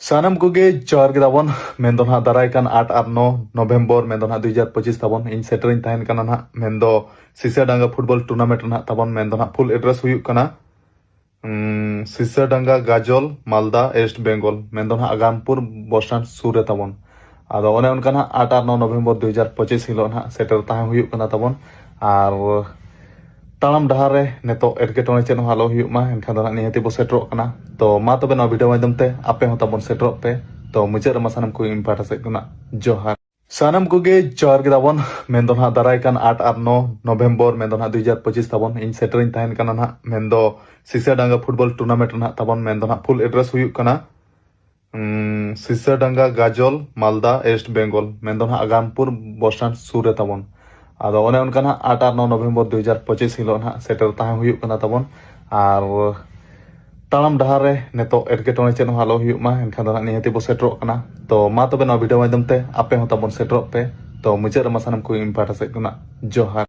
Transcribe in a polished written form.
सानम कोगे जोहार गे ताबन मेनदो ना दाराय कान 8 आर 9 नवेम्बर मेनदो ना 2025 ताबन इन सेटरिंग ताहेन काना ना मेनदो सिसाडांगा फुटबल टूर्नामेंट ना ताबन मेनदो ना फुल एड्रेस हुयुक काना सिसाडांगा गाजल मालदा वेस्ट बेंगल मेनदो ना आगामपुर बस स्टैंड सुर ताबन आदो ओने उनका ना 8 आर 9 नवेम्बर 2025 हिलो ना सेटर ताहे हुयुक काना ताबन आर तालाम डहार रे नेतो एटकेटोने चेन हालो हुयुक मा एनखान दो निहाती बो सेटरो कना तो मा तबे नवा भिडियो माध्यम ते आपे हो ताबन सेटरो पे तो मुचाद रे सानम को इम्पार्ट से कुना जोहार सानम कोगे जोहार गे ताबन मेनदो ना दाराय कान 8 आर 9 नवेम्बर मेनदो ना 2025 ताबन इन सेटरिंग ताहेन काना ना मेनदो सिसाडांगा फुटबल टूर्नामेंट ना ताबन मेनदो ना फुल एड्रेस हुयुक काना सिसाडांगा गाजल मालदा वेस्ट बेंगल मेनदो ना आगामपुर बस स्टैंड सुर ताबन आदो ओने उनका ना 8 आर 9 नवेम्बर 2025 हिलो ना सेटर ताहे हुयुक काना ताबन आर तालाम डहार रे नेतो एटकेटोने चेन हालो हुयुक मा एनखान दो निहाती बो सेटरो कना तो मा तबे नवा भिडियो माध्यम ते आपे हो ताबन सेटरो पे तो मुचाद रे सानम को इम्पार्ट से कुना जोहार।